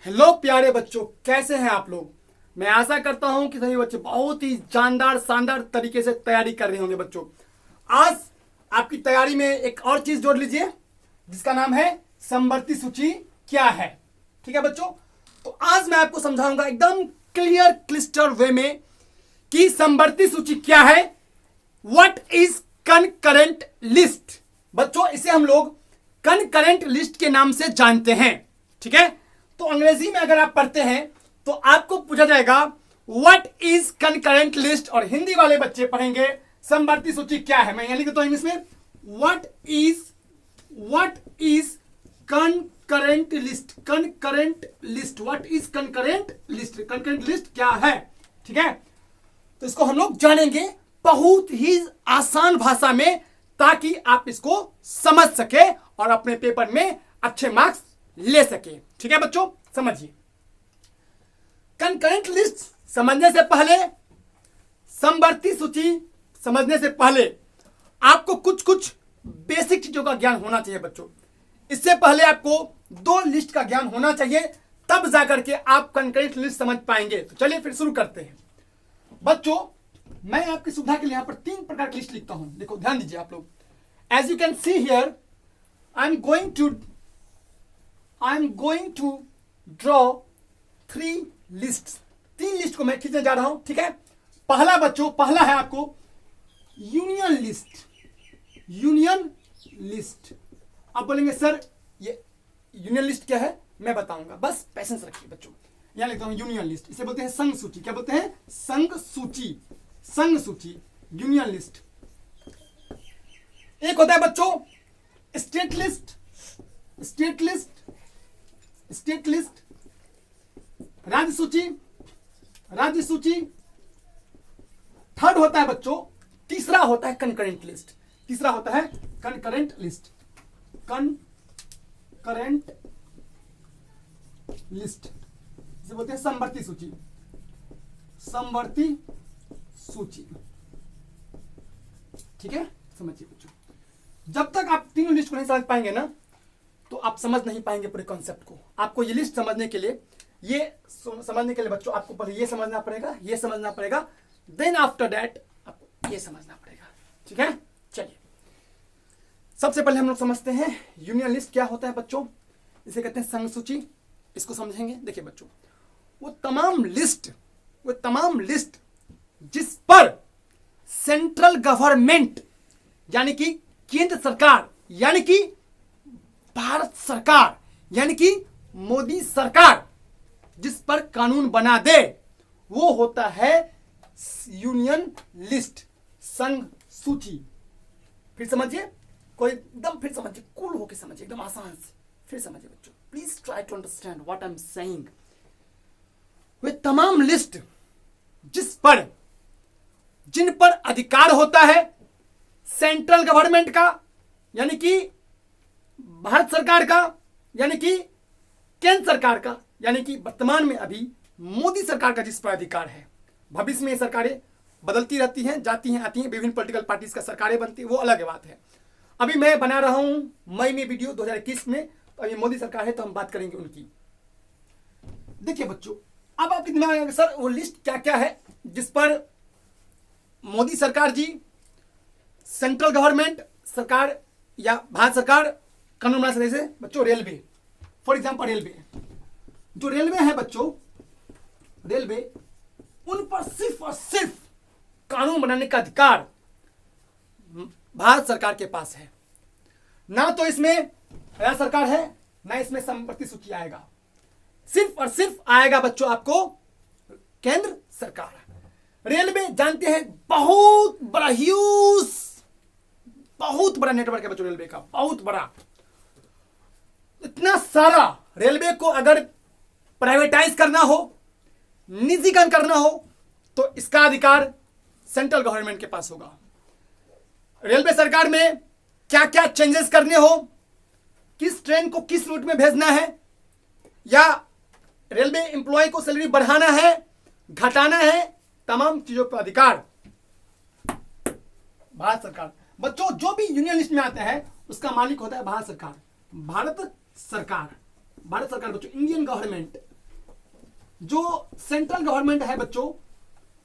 Hello प्यारे बच्चों, कैसे हैं आप लोग। मैं आशा करता हूं कि सभी बच्चे बहुत ही जानदार शानदार तरीके से तैयारी कर रहे होंगे। बच्चों, आज आपकी तैयारी में एक और चीज जोड़ लीजिए जिसका नाम है समवर्ती सूची क्या है। ठीक है बच्चों, तो आज मैं आपको समझाऊंगा एकदम क्लियर क्लिस्टर वे में कि समवर्ती सूची क्या है। What is concurrent list. बच्चों, इसे हम लोग कनकरेंट लिस्ट के नाम से जानते हैं। ठीक है, तो अंग्रेजी में अगर आप पढ़ते हैं तो आपको पूछा जाएगा व्हाट इज कनकरेंट लिस्ट, और हिंदी वाले बच्चे पढ़ेंगे समवर्ती सूची क्या है। मैं यहां लिख देता हूं इंग्लिश में, what is concurrent list. Concurrent list, what is concurrent list, concurrent list क्या है। ठीक है, तो इसको हम लोग जानेंगे बहुत ही आसान भाषा में ताकि आप इसको समझ सके और अपने पेपर में अच्छे मार्क्स ले सके। ठीक है बच्चों, समझिए। कनकरेंट लिस्ट समझने से पहले, समवर्ती सूची समझने से पहले आपको कुछ बेसिक चीजों का ज्ञान होना चाहिए बच्चों। इससे पहले आपको दो लिस्ट का ज्ञान होना चाहिए, तब जाकर के आप कनकरेंट लिस्ट समझ पाएंगे। तो चलिए फिर शुरू करते हैं। बच्चों, मैं आपकी सुविधा के लिए यहां पर 3 प्रकार की लिस्ट लिखता हूं। देखो, ध्यान दीजिए आप लोग। As you can see here, I am going to draw 3 list. 3 list को मैं खींचने जा रहा हूं। ठीक है, पहला बच्चों, पहला है आपको यूनियन लिस्ट। Union list. आप बोलेंगे सर ये यूनियन लिस्ट क्या है, मैं बताऊंगा, बस पैसेंस रखिए बच्चों। यहां लिखता हूं यूनियन लिस्ट। इसे बोलते हैं संघ सूची। क्या बोलते हैं? संघ सूची। संघ सूची, यूनियन लिस्ट। एक होता है बच्चों state list. State list, state list. राज्य सूची, राज्य सूची। थर्ड होता है बच्चों, तीसरा होता है कनकरेंट लिस्ट। तीसरा होता है कनकरेंट लिस्ट। कनकरेंट लिस्ट, इसे बोलते हैं समवर्ती सूची। समवर्ती सूची। ठीक है, समझिए बच्चों। जब तक आप तीनों लिस्ट को नहीं समझ पाएंगे ना, तो आप समझ नहीं पाएंगे पूरे कॉन्सेप्ट को। आपको ये लिस्ट समझने के लिए, बच्चों आपको पहले ये समझना पड़ेगा, ये समझना पड़ेगा, देन आफ्टर दैट आपको ये समझना पड़ेगा। ठीक है, चलिए सबसे पहले हम लोग समझते हैं यूनियन लिस्ट क्या होता है बच्चों। इसे कहते हैं संघ सूची। इसको समझेंगे। देखिए बच्चों, वो तमाम लिस्ट जिस पर सेंट्रल गवर्नमेंट यानी कि केंद्र सरकार, यानी कि भारत सरकार, यानी कि मोदी सरकार जिस पर कानून बना दे, वो होता है यूनियन लिस्ट, संघ सूची। फिर समझिए, कोई एकदम फिर समझिए, कूल होके समझिए, एकदम आसान से फिर समझिए बच्चों। Please try to understand what I am saying. वे तमाम लिस्ट जिन पर अधिकार होता है सेंट्रल गवर्नमेंट का, यानी कि भारत सरकार का, यानी कि केंद्र सरकार का, यानी कि वर्तमान में अभी मोदी सरकार का जिस पर अधिकार है। भविष्य में ये सरकारें बदलती रहती हैं, जाती हैं, आती हैं, विभिन्न पॉलिटिकल पार्टीज का सरकारें बनती है, वो अलग बात है। अभी मैं बना रहा हूं मई में वीडियो 2021 में, तो अभी मोदी सरकार है तो हम बात करेंगे उनकी। देखिए बच्चों, अब आपके दिमाग में सर वो लिस्ट क्या क्या है जिस पर मोदी सरकार जी, सेंट्रल गवर्नमेंट सरकार या भारत सरकार कानून बना सकते हैं। बच्चों, रेलवे, फॉर एग्जांपल रेलवे, जो रेलवे है बच्चों, रेलवे, उन पर सिर्फ और सिर्फ कानून बनाने का अधिकार भारत सरकार के पास है। ना तो इसमें राज्य सरकार है, ना इसमें समवर्ती सूची आएगा। सिर्फ और सिर्फ आएगा बच्चों आपको केंद्र सरकार। रेलवे जानते हैं बहुत बड़ा, ह्यूज, बहुत बड़ा नेटवर्क है बच्चों रेलवे का, बहुत बड़ा। इतना सारा रेलवे को अगर प्राइवेटाइज करना हो, निजीकरण करना हो, तो इसका अधिकार सेंट्रल गवर्नमेंट के पास होगा। रेलवे सरकार में क्या क्या चेंजेस करने हो, किस ट्रेन को किस रूट में भेजना है, या रेलवे एम्प्लॉय को सैलरी बढ़ाना है, घटाना है, तमाम चीजों पर अधिकार भारत सरकार। बच्चों, जो भी यूनियन लिस्ट में आता है उसका मालिक होता है भारत सरकार। भारत सरकार, भारत सरकार बच्चों, इंडियन गवर्नमेंट, जो सेंट्रल गवर्नमेंट है बच्चों,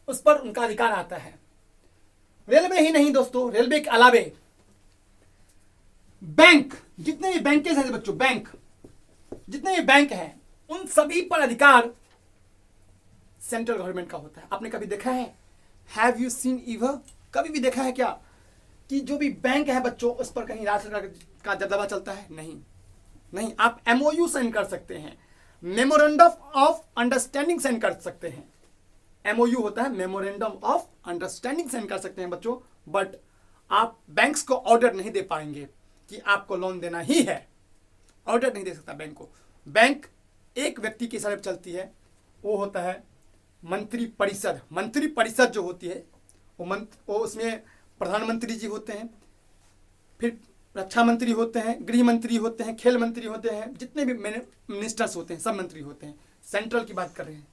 उस पर उनका अधिकार आता है। रेलवे ही नहीं दोस्तों, रेलवे के अलावे बैंक, जितने भी बैंकेज हैं बच्चों, बैंक जितने भी बैंक हैं, उन सभी पर अधिकार सेंट्रल गवर्नमेंट का होता है। आपने कभी देखा है, हैव यू सीन ईवर, कभी भी देखा है क्या कि जो भी बैंक है बच्चों, उस पर कहीं राज्य सरकार का दबदबा चलता है? नहीं। आप एमओयू साइन कर सकते हैं, मेमोरेंडम ऑफ अंडरस्टैंडिंग साइन कर सकते हैं। एमओयू होता है मेमोरेंडम ऑफ अंडरस्टैंडिंग साइन कर सकते हैं बच्चों, बट आप बैंक्स को ऑर्डर नहीं दे पाएंगे कि आपको लोन देना ही है। ऑर्डर नहीं दे सकता बैंक को। बैंक एक व्यक्ति के हिसाब से चलती है, वो होता है मंत्री परिषद। मंत्री परिषद जो होती है वो उसमें प्रधानमंत्री जी होते हैं, फिर रक्षा मंत्री होते हैं, गृह मंत्री होते हैं, खेल मंत्री होते हैं, जितने भी मिनिस्टर्स होते हैं सब मंत्री होते हैं। सेंट्रल की बात कर रहे हैं,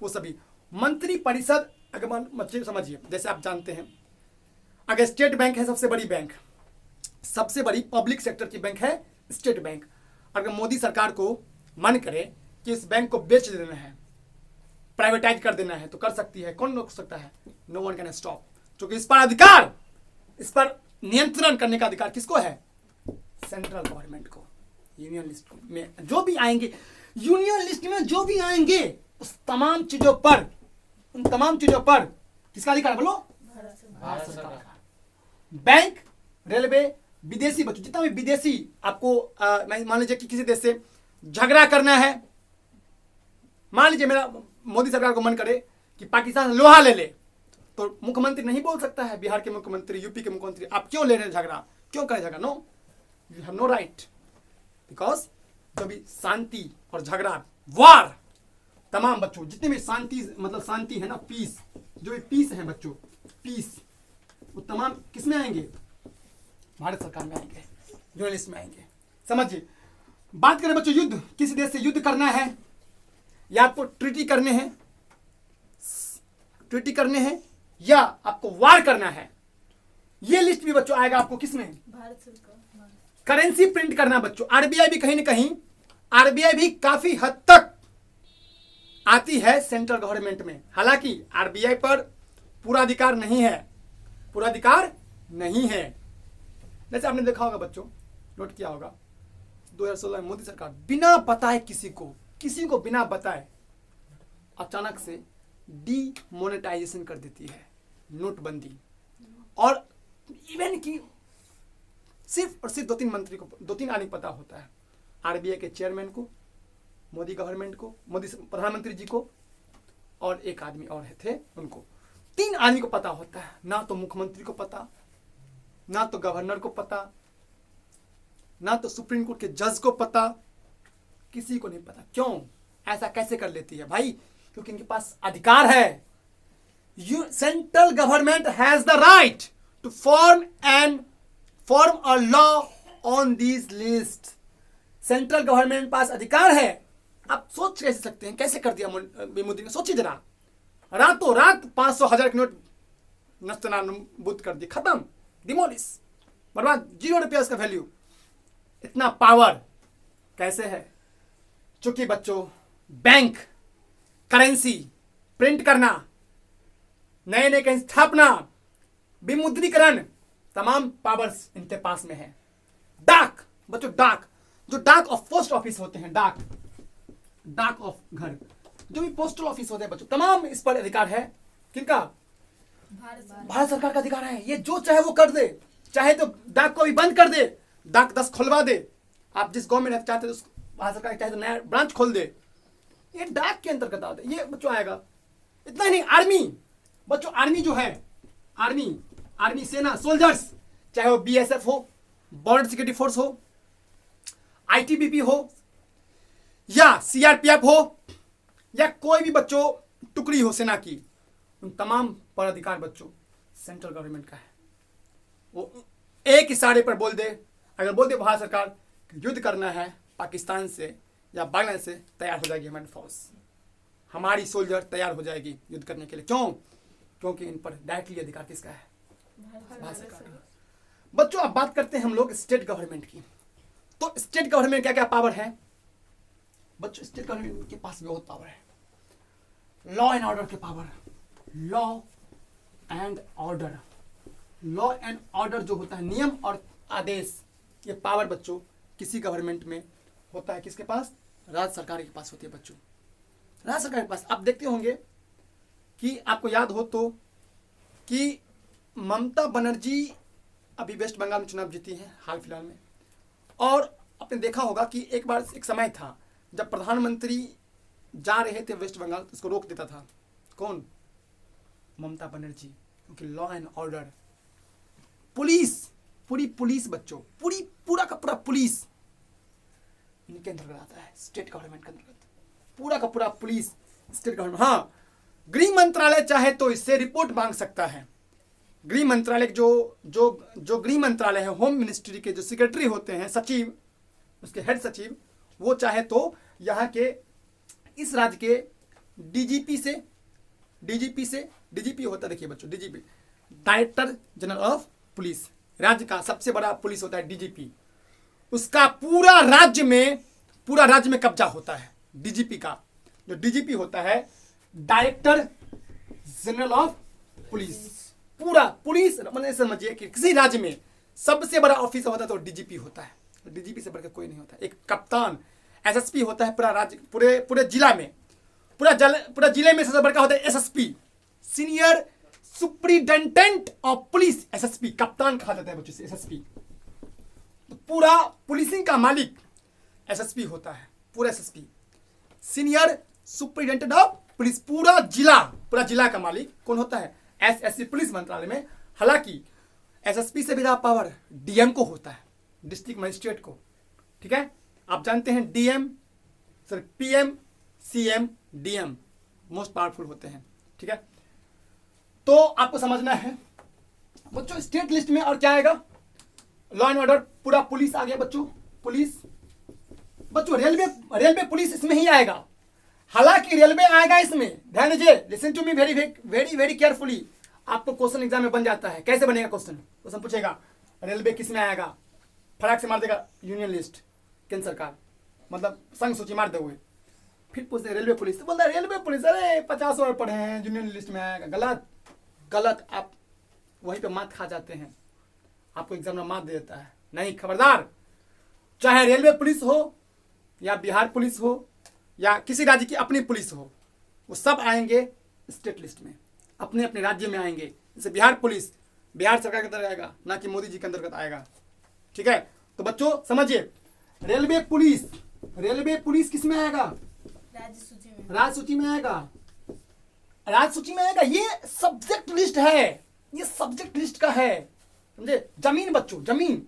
वो सभी मंत्री परिषद। अगर बच्चे समझिए, जैसे आप जानते हैं, अगर स्टेट बैंक है सबसे बड़ी बैंक, सबसे बड़ी पब्लिक सेक्टर की बैंक है स्टेट बैंक। अगर मोदी सरकार को मन करे कि इस बैंक को बेच देना है, प्राइवेटाइज कर देना है, तो कर सकती है। कौन रोक सकता है? No one can stop. क्योंकि इस पर अधिकार, इस पर नियंत्रण करने का अधिकार किसको है? सेंट्रल गवर्नमेंट को। यूनियन लिस्ट में जो भी आएंगे, यूनियन लिस्ट में जो भी आएंगे, उस तमाम चीजों पर, उन तमाम चीजों पर किसका अधिकार? बोलो, भारत सरकार का। बैंक, रेलवे, विदेशी बच्चों, जितना भी विदेशी आपको मान लीजिए कि किसी देश से झगड़ा करना है, मान लीजिए मेरा मोदी सरकार को मन करे कि पाकिस्तान लोहा ले ले, तो मुख्यमंत्री नहीं बोल सकता है, बिहार के मुख्यमंत्री, यूपी के मुख्यमंत्री, आप क्यों ले रहे हैं झगड़ा, क्यों करें झगड़ा? No, you have no right, because जो भी शांति और झगड़ा, वार, तमाम बच्चों जितने भी शांति, मतलब शांति है ना, पीस, जो भी पीस है बच्चों, पीस, वो तमाम किस में आएंगे? भारत सरकार में आएंगे, यूनियन में आएंगे। समझिए, बात करें बच्चों युद्ध, किसी देश से युद्ध करना है या आपको ट्रीटी करने हैं, ट्रीटी करने हैं या आपको वार करना है, ये लिस्ट भी बच्चों आएगा आपको किसमें? भारत सरकार। करेंसी प्रिंट करना बच्चों, आरबीआई भी कहीं ना कहीं, आरबीआई भी काफी हद तक आती है सेंट्रल गवर्नमेंट में। हालांकि आरबीआई पर पूरा अधिकार नहीं है, पूरा अधिकार नहीं है। जैसे आपने देखा होगा बच्चों, नोट किया होगा, 2016 में मोदी सरकार बिना बताए किसी को बिना बताए अचानक से डीमोनेटाइजेशन कर देती है, नोटबंदी। और इवन की सिर्फ और सिर्फ दो तीन आदमी पता होता है, आरबीआई के चेयरमैन को, मोदी गवर्नमेंट को, मोदी प्रधानमंत्री जी को, और एक आदमी और थे उनको, 3 आदमी को पता होता है। ना तो मुख्यमंत्री को पता, ना तो गवर्नर को पता, ना तो सुप्रीम कोर्ट के जज को पता, किसी को नहीं पता। क्यों ऐसा कैसे कर लेती है भाई? क्योंकि इनके पास अधिकार है। Central government has the right to form a law on these list. Central government पास अधिकार है। आप सोच कैसे सकते हैं, कैसे कर दिया मोदी ने? सोचिए जरा, रातों रात 500,000 के नोट नस्तनाबूद कर दिए, खत्म, डिमोलिश, बर्बाद, 0 रुपया उसका वैल्यू। इतना पावर कैसे है? चूंकि बच्चों बैंक, करेंसी प्रिंट करना, नए नए कहीं स्थापना, विमुद्रीकरण, तमाम पावर्स इनके पास में है। डाक बच्चों, डाक, जो डाक ऑफ पोस्ट ऑफिस होते हैं, डाक ऑफ घर, जो भी पोस्टल ऑफिस होते हैं बच्चों, तमाम इस पर अधिकार है। किनका? भारत सरकार का अधिकार है। ये जो चाहे वो कर दे, चाहे तो डाक को भी बंद कर दे, डाक 10 खुलवा दे। आप जिस गांव में चाहते तो भारत सरकार चाहे तो नया ब्रांच खोल दे, ये डाक के अंतर्गत आता है। ये बच्चों आएगा। इतना ही नहीं, आर्मी बच्चों, आर्मी जो है, आर्मी सेना, सोल्जर्स, चाहे वो बीएसएफ हो, बॉर्डर सिक्योरिटी फोर्स हो, आईटीबीपी हो, या सीआरपीएफ हो, या कोई भी बच्चों टुकड़ी हो सेना की, उन तमाम पर अधिकार बच्चों सेंट्रल गवर्नमेंट का है। वो एक इशारे पर बोल दे, अगर बोल दे भारत सरकार युद्ध करना है पाकिस्तान से या बांग्लादेश से, तैयार हो जाएगी हमारी फौज, हमारी सोल्जर तैयार हो जाएगी युद्ध करने के लिए। क्यों? क्योंकि इन पर डायरेक्टली अधिकार किसका है? भारत सरकार का। बच्चों अब बात करते हैं हम लोग स्टेट गवर्नमेंट की। तो स्टेट गवर्नमेंट क्या क्या पावर है बच्चों? स्टेट गवर्नमेंट के पास बहुत पावर है। लॉ एंड ऑर्डर के power, law and order, law and order जो होता है, नियम और आदेश, ये पावर बच्चों किसी गवर्नमेंट में होता है, किसके पास? राज्य सरकार के पास होती है बच्चों, राज्य सरकार के पास। आप देखते होंगे कि आपको याद हो तो कि ममता बनर्जी अभी वेस्ट बंगाल में चुनाव जीती हैं हाल फिलहाल में, और आपने देखा होगा कि एक बार एक समय था जब प्रधानमंत्री जा रहे थे वेस्ट बंगाल, तो उसको रोक देता था कौन? ममता बनर्जी, क्योंकि लॉ एंड ऑर्डर, पुलिस, पूरी पुलिस बच्चों, पूरा का पूरा पुलिस इनके अंतर्गत आता है, स्टेट गवर्नमेंट के अंतर्गत, पूरा का पूरा पुलिस स्टेट गवर्नमेंट। हाँ, गृह मंत्रालय चाहे तो इससे रिपोर्ट मांग सकता है। गृह मंत्रालय जो गृह मंत्रालय है, होम मिनिस्ट्री के जो सेक्रेटरी होते हैं, सचिव, उसके हेड सचिव, वो चाहे तो यहाँ के इस राज्य के डीजीपी होता है, देखिए बच्चों, DGP, director general of police, राज्य का सबसे बड़ा पुलिस होता है डीजीपी, उसका पूरा राज्य में कब्जा होता है। डीजीपी का जो डीजीपी होता है, डायरेक्टर जनरल ऑफ पुलिस, पूरा पुलिस, मतलब समझिए कि किसी राज्य में सबसे बड़ा ऑफिसर होता है तो डीजीपी होता है। डीजीपी से बढ़कर कोई नहीं होता। एक कप्तान एसएसपी होता है पूरा राज्य, पूरे जिला में, पूरा जिले में सबसे बड़ा होता है SSP, senior superintendent of police, SSP, कप्तान कहा जाता है बच्चों से एसएसपी। तो पूरा पुलिसिंग का मालिक एसएसपी होता है, पूरा SSP, senior superintendent of police, पूरा जिला का मालिक कौन होता है? एसएसपी, पुलिस मंत्रालय में। हालांकि एसएसपी से भी ज्यादा पावर डीएम को होता है, डिस्ट्रिक्ट मजिस्ट्रेट को, ठीक है। आप जानते हैं PM, CM, DM most powerful होते हैं, ठीक है। तो आपको समझना है बच्चों, स्टेट लिस्ट में और क्या आएगा? लॉ एंड ऑर्डर, पूरा पुलिस आ गया बच्चों, पुलिस बच्चों, रेलवे पुलिस इसमें ही आएगा। हालांकि रेलवे आएगा इसमें, ध्यान दीजिए, listen to me very very very carefully. आपको क्वेश्चन एग्जाम में बन जाता है, कैसे बनेगा क्वेश्चन पूछेगा रेलवे किस में आएगा, फटाक से मार देगा यूनियन लिस्ट, केंद्र सरकार, मतलब संघ सूची मार दोगे। फिर पूछते रेलवे पुलिस, तो बोलता है रेलवे पुलिस, अरे 50 और पढ़े हैं, यूनियन लिस्ट में आएगा। गलत, आप वहीं पे मात खा जाते हैं, आपको एग्जाम में मात दे देता है। नहीं, खबरदार, चाहे रेलवे पुलिस हो या बिहार पुलिस हो या किसी राज्य की अपनी पुलिस हो, वो सब आएंगे स्टेट लिस्ट में, अपने अपने राज्य में आएंगे। जैसे बिहार पुलिस बिहार सरकार के अंतर्गत आएगा, ना कि मोदी जी के अंतर्गत आएगा, ठीक है। तो बच्चों समझिए, रेलवे पुलिस किस में आएगा? राज्य सूची में आएगा, राज्य सूची में आएगा। ये सब्जेक्ट लिस्ट है, ये सब्जेक्ट लिस्ट का है, समझे। जमीन बच्चों, जमीन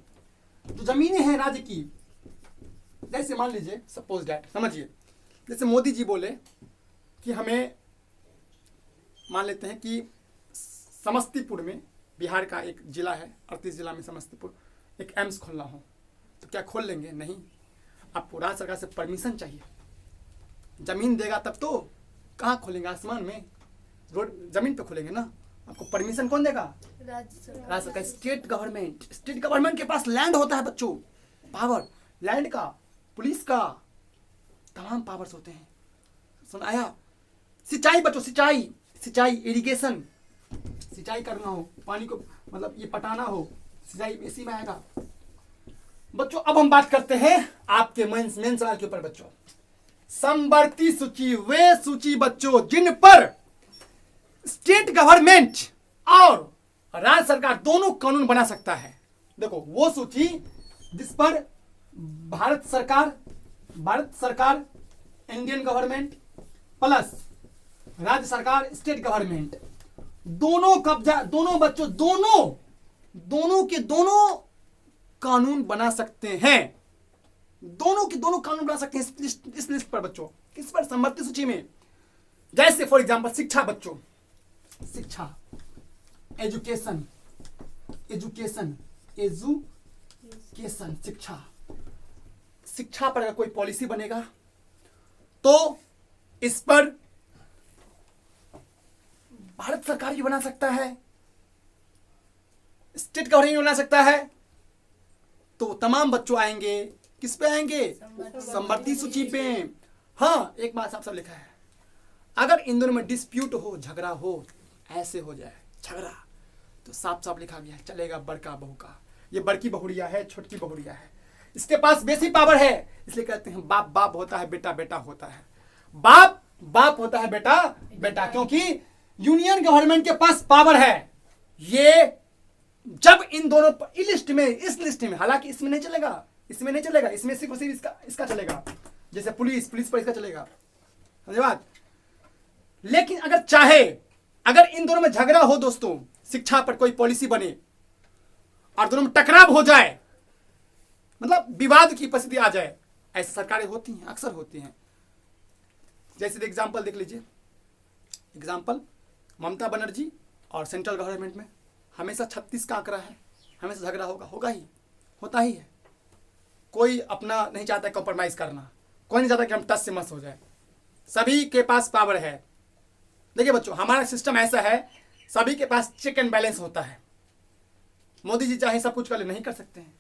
जो जमीनें हैं राज्य की, जैसे मान लीजिए सपोज दैट, समझिए, जैसे मोदी जी बोले कि हमें, मान लेते हैं कि समस्तीपुर में, बिहार का एक जिला है, 38 जिला में समस्तीपुर, एक एम्स खोलना हो, तो क्या खोल लेंगे? नहीं, आपको राज्य सरकार से परमिशन चाहिए। जमीन देगा तब तो, कहाँ खोलेंगे? आसमान में, रोड जमीन पे खोलेंगे ना। आपको परमिशन कौन देगा? राज्य सरकार, स्टेट गवर्नमेंट के पास लैंड होता है बच्चों, पावर लैंड का, पुलिस का, तमाम पावर्स होते हैं। सुन आया? सिंचाई बच्चों, सिंचाई इरिगेशन, सिंचाई करना हो, पानी को मतलब ये पटाना हो, सिंचाई इसी में आएगा बच्चों। अब हम बात करते हैं आपके मेन सवाल के ऊपर बच्चों, समवर्ती सूची, वे सूची बच्चों जिन पर स्टेट गवर्नमेंट और राज्य सरकार दोनों कानून बना सकता है। देखो, वो सूची जिस पर भारत सरकार इंडियन गवर्नमेंट प्लस राज्य सरकार स्टेट गवर्नमेंट दोनों कब्जा, दोनों बच्चों, दोनों के दोनों कानून बना सकते हैं, दोनों के दोनों कानून बना सकते हैं इस लिस्ट पर बच्चों। किस पर? समवर्ती सूची में। जैसे फॉर एग्जांपल शिक्षा बच्चों, शिक्षा, एजुकेशन, शिक्षा पर अगर कोई पॉलिसी बनेगा तो इस पर भारत सरकार ही बना सकता है, स्टेट गवर्नमेंट बना सकता है। तो तमाम बच्चों आएंगे, किस पे आएंगे? समवर्ती सूची पे। हाँ, एक बात साफ साफ लिखा है, अगर इन दोनों में डिस्प्यूट हो, झगड़ा हो, ऐसे हो जाए झगड़ा, तो साफ साफ लिखा गया है चलेगा बड़का बहू का। ये बड़की बहुड़िया है, छोटकी बहुड़िया है, इसके पास बेसी पावर है, इसलिए कहते हैं बाप बाप होता है, बेटा बेटा होता है। बाप बाप होता है, बेटा बेटा, क्योंकि यूनियन गवर्नमेंट के पास पावर है। ये जब इन दोनों इस लिस्ट में, हालांकि इसमें नहीं चलेगा, इसमें नहीं चलेगा, इसमें सिर्फ इसका चलेगा, जैसे पुलिस पर इसका चलेगा, धन्यवाद। लेकिन अगर इन दोनों में झगड़ा हो दोस्तों, शिक्षा पर कोई पॉलिसी बने और दोनों में टकराव हो जाए, मतलब विवाद की परिस्थिति आ जाए, ऐसी सरकारें होती हैं, अक्सर होती हैं। जैसे एग्जांपल देख लीजिए, एग्जांपल ममता बनर्जी और सेंट्रल गवर्नमेंट में हमेशा 36 का आंकड़ा है, हमेशा झगड़ा होगा ही, होता ही है। कोई अपना नहीं चाहता कॉम्प्रोमाइज करना, कोई नहीं चाहता कि हम टच से मस हो जाए, सभी के पास पावर है। देखिए बच्चों, हमारा सिस्टम ऐसा है, सभी के पास चेक एंड बैलेंस होता है। मोदी जी चाहे सब कुछ कर ले, नहीं कर सकते हैं।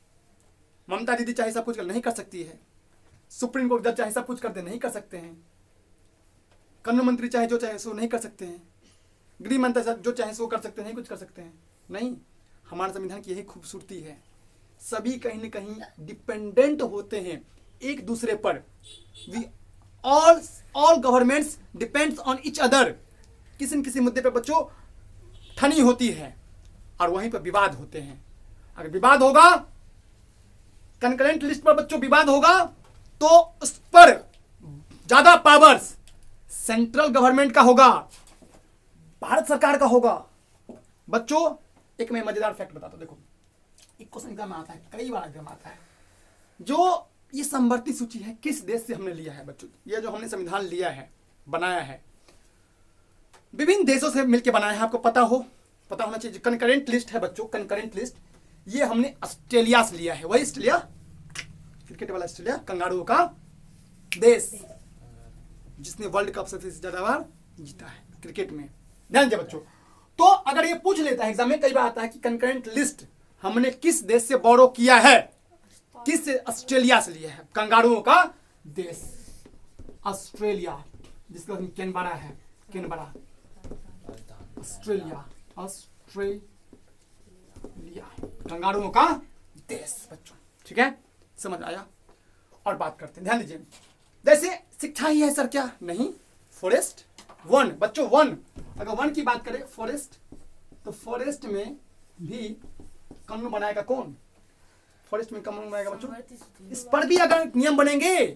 ममता दीदी चाहे सब कुछ कर, नहीं कर सकती है। सुप्रीम कोर्ट जज चाहे सब कुछ कर दे, नहीं कर सकते हैं। कानून मंत्री चाहे जो चाहे सो नहीं कर सकते हैं। गृह मंत्री जो चाहे सो कर सकते हैं, नहीं कुछ कर सकते हैं। नहीं, हमारे संविधान की यही खूबसूरती है, सभी कहीं न कहीं डिपेंडेंट होते हैं एक दूसरे पर। We all governments depends on each other. किसी न किसी मुद्दे पर बच्चों ठनी होती है और वहीं पर विवाद होते हैं। अगर विवाद होगा, कंकरेंट लिस्ट पर बच्चों विवाद होगा, तो उस पर ज्यादा पावर्स सेंट्रल गवर्नमेंट का होगा, भारत सरकार का होगा। बच्चों एक मैं मजेदार फैक्ट बताता हूं, देखो एक क्वेश्चन एग्जाम में आता है, कई बार एग्जाम आता है, जो ये समवर्ती सूची है किस देश से हमने लिया है बच्चों। ये जो हमने संविधान लिया है, बनाया है, विभिन्न देशों से मिलकर बनाया है, आपको पता होना चाहिए। कंकरेंट लिस्ट है बच्चों, कंकरेंट लिस्ट ये हमने ऑस्ट्रेलिया से लिया है। वही ऑस्ट्रेलिया, क्रिकेट वाला ऑस्ट्रेलिया, कंगारुओं का देश, जिसने वर्ल्ड कप सबसे ज्यादा बार जीता है क्रिकेट में। ध्यान दीजिए बच्चों, तो अगर ये पूछ लेता है एग्जाम में, कई बार आता है कि कंकरेंट लिस्ट हमने किस देश से बोरो किया है, किस ऑस्ट्रेलिया से लिया है, कंगारुओं का देश ऑस्ट्रेलिया, जिसका कैनबरा है, कैनबरा, ऑस्ट्रेलिया कंगारुओं का देश बच्चों, ठीक है, समझ आया। और बात करते हैं, ध्यान दीजिए, जैसे शिक्षा ही है सर, क्या नहीं, फॉरेस्ट वन बच्चों, वन, अगर वन की बात करें फॉरेस्ट, तो फॉरेस्ट में भी कानून बनाएगा कौन, फॉरेस्ट में कानून बनाएगा बच्चों। इस पर भी अगर नियम बनेंगे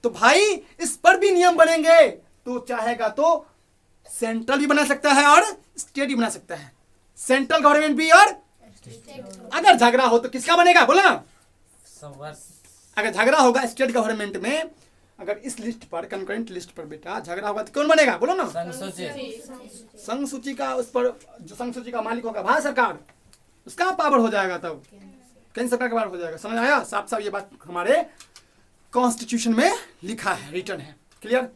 तो भाई, इस पर भी नियम बनेंगे, तो चाहेगा तो सेंट्रल भी बना सकता है और स्टेट भी बना सकता है, सेंट्रल गवर्नमेंट भी और अगर झगड़ा हो तो किसका बनेगा, बोला ना, अगर झगड़ा होगा स्टेट गवर्नमेंट में, अगर इस लिस्ट पर, कंकरेंट लिस्ट पर बेटा झगड़ा होगा तो कौन बनेगा, बोलो ना, संघ सूची का, उस पर जो संघ सूची का मालिक होगा भारत सरकार, उसका पावर हो जाएगा, तब केंद्र सरकार का पावर हो जाएगा। समझ आया, साफ साफ ये बात हमारे कॉन्स्टिट्यूशन में लिखा है, रिटर्न है, क्लियर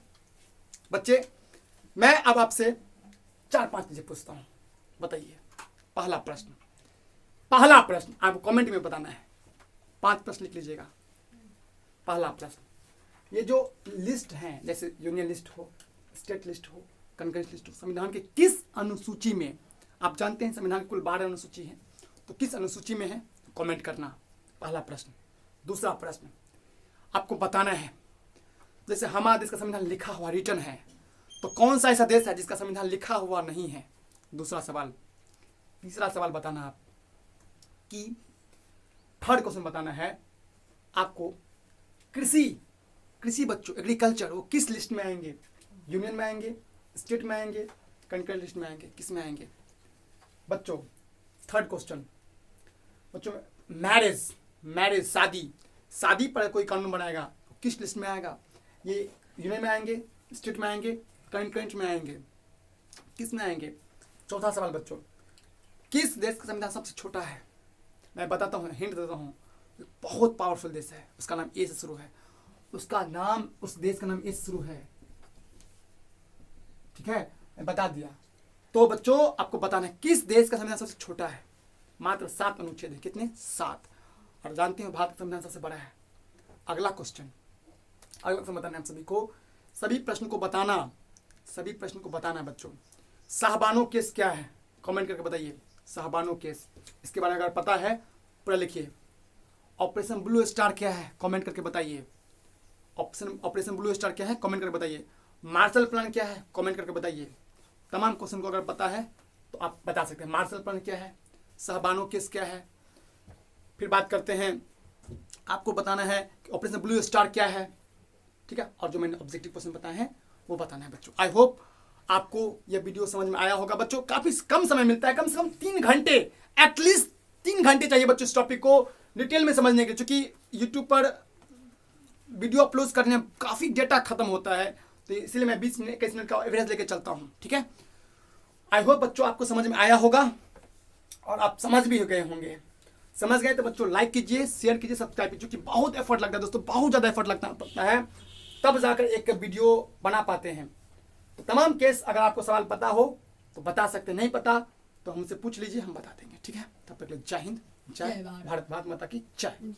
बच्चे। मैं अब आपसे 4-5 चीजें पूछता हूं, बताइए। पहला प्रश्न आपको कमेंट में बताना है, 5 प्रश्न लिख लीजिएगा। पहला प्रश्न, ये जो लिस्ट है, जैसे यूनियन लिस्ट हो, स्टेट लिस्ट हो, कंकरेंट लिस्ट हो, संविधान के किस अनुसूची में, आप जानते हैं संविधान की कुल 12 अनुसूची है, तो किस अनुसूची में है, कमेंट करना, पहला प्रश्न। दूसरा प्रश्न, आपको बताना है, जैसे हमारे देश का संविधान लिखा हुआ रिटर्न है, तो कौन सा ऐसा देश है जिसका संविधान लिखा हुआ नहीं है, दूसरा सवाल। तीसरा सवाल बताना आप कि थर्ड क्वेश्चन बताना है आपको, कृषि बच्चों, एग्रीकल्चर, वो किस लिस्ट में आएंगे, यूनियन में आएंगे, स्टेट में आएंगे, कंकरेंट लिस्ट में आएंगे, किस में आएंगे बच्चों। थर्ड क्वेश्चन बच्चों, मैरिज, शादी पर कोई कानून बनाएगा, किस लिस्ट में आएगा, ये यूनियन में आएंगे, स्टेट में आएंगे, कंकरेंट में आएंगे, किस में आएंगे। चौथा सवाल बच्चों, किस देश का संविधान सबसे छोटा है, मैं बताता हूँ, हिंट देता हूँ, बहुत पावरफुल देश है, उसका नाम ए से शुरू है, उस देश का नाम ए से शुरू है, ठीक है, मैं बता दिया। तो बच्चों आपको बताना है किस देश का संविधान सबसे छोटा है, मात्र 7 अनुच्छेद है, कितने, 7, और जानते हैं भारत का संविधान सबसे बड़ा है। अगला क्वेश्चन बताना है आप सभी को, सभी प्रश्न को बताना, सभी प्रश्न को बताना है बच्चों। शाहबानो केस क्या है, कमेंट करके बताइए। शाहबानो केस, इसके बारे में अगर पता है पूरा लिखिए। ऑपरेशन ब्लू स्टार क्या है, कमेंट करके बताइए। ऑपरेशन ब्लू स्टार क्या है, कमेंट करके बताइए। मार्शल प्लान क्या है, कमेंट करके बताइए। तमाम क्वेश्चन को अगर पता है तो आप बता सकते हैं। मार्शल प्लान क्या है, शाहबानो केस क्या है। फिर बात करते हैं, आपको बताना है कि ऑपरेशन ब्लू स्टार क्या है, ठीक है। और जो मैंने ऑब्जेक्टिव क्वेश्चन बताए हैं वो बताना है बच्चों। आई होप आपको यह वीडियो समझ में आया होगा बच्चों। काफी कम समय मिलता है, कम से कम 3 घंटे, एटलीस्ट 3 घंटे चाहिए बच्चों इस टॉपिक को डिटेल में समझने के, क्योंकि यूट्यूब पर वीडियो अपलोड करने में काफी डेटा खत्म होता है, तो इसलिए मैं 20 मिनट 21 मिनट का एवरेज लेके चलता हूँ, ठीक है। आई होप बच्चों आपको समझ में आया होगा और आप समझ भी गए होंगे। समझ गए तो बच्चों लाइक कीजिए, शेयर कीजिए, सब्सक्राइब कीजिए, क्योंकि बहुत एफर्ट लगता है दोस्तों, बहुत ज़्यादा एफर्ट लगता है, तब जाकर एक वीडियो बना पाते हैं। तो तमाम केस अगर आपको सवाल पता हो तो बता सकते, नहीं पता तो हमसे पूछ लीजिए, हम बता देंगे, ठीक है। तब तक जय हिंद, जय भारत, भारत माता की जय।